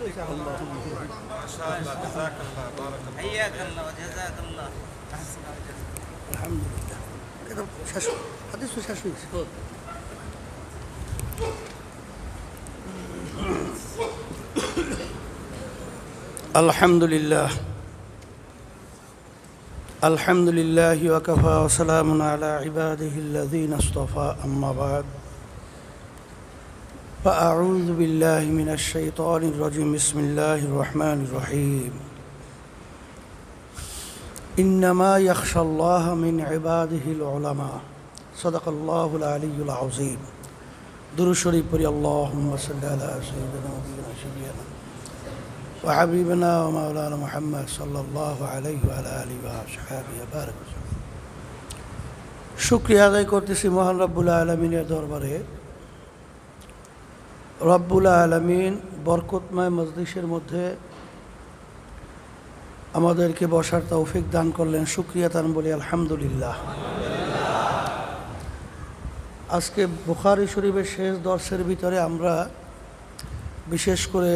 ما شاء الله، جزاك الله، بارك الله. حياك الله وجزاك الله. أحسن الجزاء. الحمد لله. كده شاشوي حديث شاشوي. الحمد لله. الحمد لله وكفى وسلام على عباده الذين اصطفى أما بعد فأعوذ بالله من الشيطان الرجيم بسم الله الرحمن الرحيم إنما يخشى الله من عباده العلماء صدق الله العلي العظيم درود شريف পড়ি اللهم صل على سيدنا ونبينا شفيعنا وحبيبنا ومولانا محمد صلى الله عليه وعلى آله وصحبه وبارك وسلم শুকরিয়া আদায় করতেছি মহান রব্বুল আলামিনের দরবারে। রব্বুল আলামিন বরকতময় মজলিসের মধ্যে আমাদেরকে বসার তৌফিক দান করলেন, শুকরিয়া তান বলি আলহামদুলিল্লাহ। আজকে বুখারী শরীফের শেষ দর্সের ভিতরে আমরা বিশেষ করে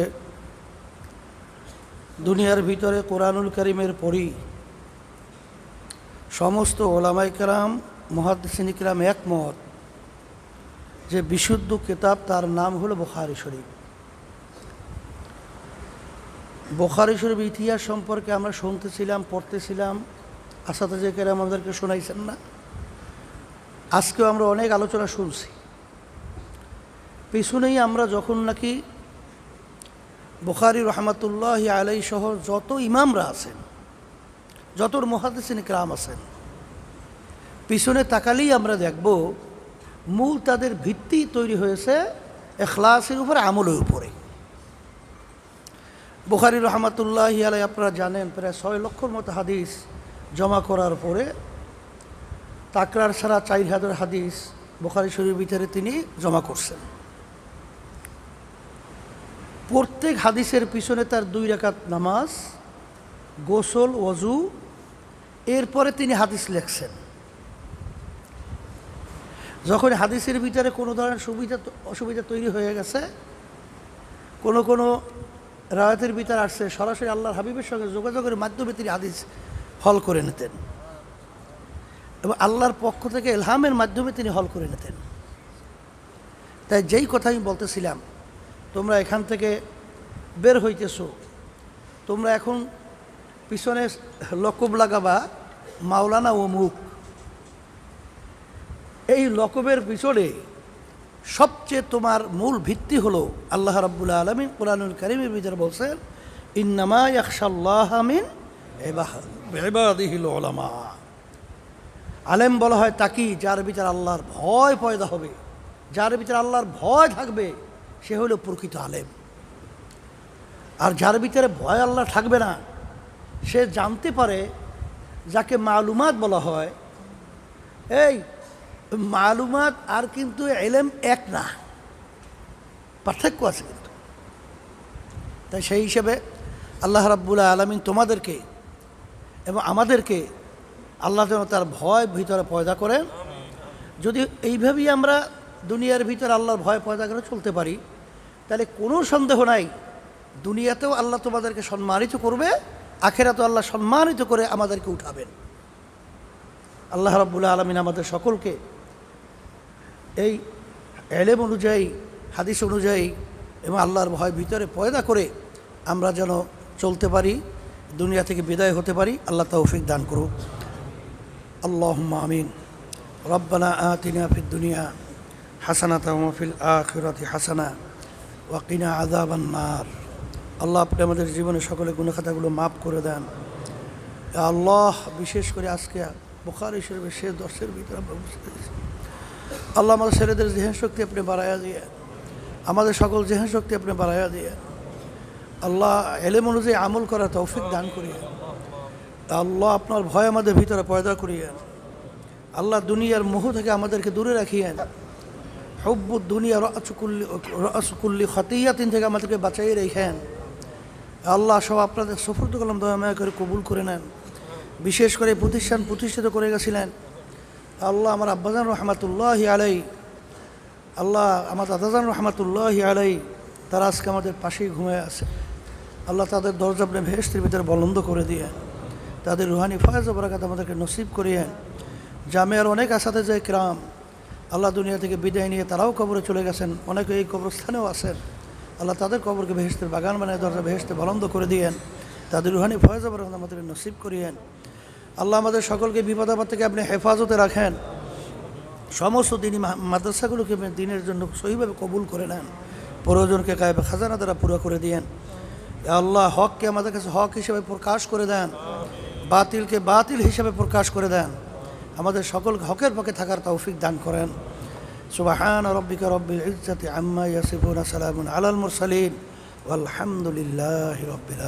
দুনিয়ার ভিতরে কোরআনুল কারীমের পরই সমস্ত ওলামায়ে কেরাম মুহাদ্দিসিন কিরাম একমত যে বিশুদ্ধ কিতাব তার নাম হলো বুখারী শরীফ। বুখারী শরীফ ইতিহাস সম্পর্কে আমরা শুনতেছিলাম, পড়তেছিলাম, আসাতাজে কেরাম আমাদেরকে শোনাইছেন না। আজকেও আমরা অনেক আলোচনা শুনছি। পিছনেই আমরা যখন নাকি বুখারী রহমাতুল্লাহি আলাইহি সহ যত ইমামরা আছেন, যত মুহাদ্দিসিন কিরাম আছেন, পিছনে তাকালেই আমরা দেখব মূল তাদের ভিত্তি তৈরি হয়েছে ইখলাসের উপরে, আমলের উপরে। বুখারী রহমাতুল্লাহি আলাইহি আপনারা জানেন প্রায় 6 লক্ষর মতো হাদিস জমা করার পরে তাকরার ছাড়া 4000 হাদিস বুখারী শরীফের ভিতরে তিনি জমা করছেন। প্রত্যেক হাদিসের পিছনে তার 2 রাকাত নামাজ, গোসল, ওযু, এরপরে তিনি হাদিস লেখছেন। যখন হাদিসের ভিতরে কোনো ধরনের অসুবিধা তৈরি হয়ে গেছে, কোনো রাওয়াতের ভিতরে আসছে সরাসরি আল্লাহর হাবিবের সঙ্গে যোগাযোগের মাধ্যমে তিনি হাদিস হল করে নিতেন এবং আল্লাহর পক্ষ থেকে ইলহামের মাধ্যমে তিনি হল করে নিতেন। তাই যেই কথা আমি বলতেছিলাম, তোমরা এখান থেকে বের হইতেছো, তোমরা এখন পিছনে লকব লাগাবা মাওলানা অমুক। এই লকবের পিছনে সবচেয়ে তোমার মূল ভিত্তি হলো আল্লাহ রাব্বুল আলামিন কুরআনুল কারীমের ভিতরে বলছেন ইন্নামা ইয়াখশাল্লাহা মিন ইবাদিহিল উলামা। আলেম বলা হয় তাকে যার ভিতরে আল্লাহর ভয় পয়দা হবে, যার ভিতরে আল্লাহর ভয় থাকবে সে হলো প্রকৃত আলেম। আর যার ভিতরে ভয় আল্লাহ থাকবে না, সে জানতে পারে, যাকে মালুমাত বলা হয়। এই মালুমাত আর কিন্তু ইলম এক না, পার্থক্য আছে কিন্তু। তাই সেই হিসেবে আল্লাহ রাব্বুল আলামিন তোমাদেরকে এবং আমাদেরকে আল্লাহ যেন তার ভয় ভিতরে পয়দা করেন। যদি এইভাবেই আমরা দুনিয়ার ভিতরে আল্লাহর ভয় পয়দা করে চলতে পারি, তাহলে কোনো সন্দেহ নাই দুনিয়াতেও আল্লাহ তোমাদেরকে সম্মানিত করবে, আখিরাতেও আল্লাহ সম্মানিত করে আমাদেরকে উঠাবেন। আল্লাহ রাব্বুল আলামিন আমাদের সকলকে এই ইলম অনুযায়ী, হাদিস অনুযায়ী এবং আল্লাহর ভয় ভিতরে পয়দা করে আমরা যেন চলতে পারি, দুনিয়া থেকে বিদায় হতে পারি। আল্লাহ তৌফিক দান করুক। আল্লাহুম্মা আমিন। রব্বানা আতিনা ফিদ দুনিয়া হাসানাতাও ওয়া ফিল আখিরাতি হাসানা ওয়া কিনা আযাবান নার। আল্লাহ আপনি আমাদের জীবনে সকলে গুনাহ খাতাগুলো মাফ করে দেন। আল্লাহ বিশেষ করে আজকে বুখারী শরীফের শেষ দর্শের ভিতরে আমরা বুঝতে পেরেছি, আল্লাহ আমাদের ছেলেদের জেহেন শক্তি আপনি বাড়াইয়া দিয়ে, আমাদের সকল জেহেন শক্তি আপনি বাড়াইয়া দিয়ে আল্লাহ ইলম অনুযায়ী আমল করার তৌফিক দান করিয়ে, আল্লাহ আপনার ভয় আমাদের ভিতরে পয়দা করিয়ে, আল্লাহ দুনিয়ার মোহ থেকে আমাদেরকে দূরে রাখিয়েন, হুব্বুদ দুনিয়া রাসু কুল্লি খাতিয়াতিন থেকে আমাদেরকে বাঁচাইয়ে রেখেন। আল্লাহ সব আপনাদের সুফরদ কলম দয়া মায়া করে কবুল করে নেন। বিশেষ করে প্রতিষ্ঠান প্রতিষ্ঠিত করে গেছিলেন আল্লাহ আমার আব্বাজান রহমাতুল্লাহি আলাইহি, আল্লাহ আমার দাদাজান রহমাতুল্লাহি আলাইহি, তারা আজকে আমাদের পাশেই ঘুমিয়ে আছে। আল্লাহ তাদের দরজা আপনি ভেস্তের ভিতরে বলন্দ করে দিয়ে তাদের রুহানি ফয়েজ ও বরাকাত আমাদেরকে নসিব করিয়েন। জামিয়ার অনেক আসাতেজা কিরাম আল্লাহ দুনিয়া থেকে বিদায় নিয়ে তারাও কবরে চলে গেছেন, অনেকে এই কবরস্থানেও আছেন। আল্লাহ তাদের কবরকে ভেস্তের বাগান বানায় দরজা ভেস্তে বলন্দ করে দিয়েন, তাদের রুহানি ফয়েজ ও বরাকাত আমাদেরকে নসিব করিয়েন। আল্লাহ আমাদের সকলকে বিপদ আপদ থেকে আপনি হেফাজতে রাখেন। সমস্ত দিনই মাদ্রাসাগুলোকে আপনি দিনের জন্য সহিভাবে কবুল করে নেন, প্রয়োজনকে গায়েবে খাজানা দ্বারা পুরো করে দিয়েন। আল্লাহ হককে আমাদের কাছে হক হিসেবে প্রকাশ করে দেন, বাতিলকে বাতিল হিসেবে প্রকাশ করে দেন। আমাদের সকল হকের পক্ষে থাকার তৌফিক দান করেন। সুবহান রাব্বিকা রব্বিল ইজ্জাতি আম্মা ইয়াসিফুন, সালামুন আলাল মুরসালিন, ওয়ালহামদুলিল্লাহি রাব্বিল আলামিন।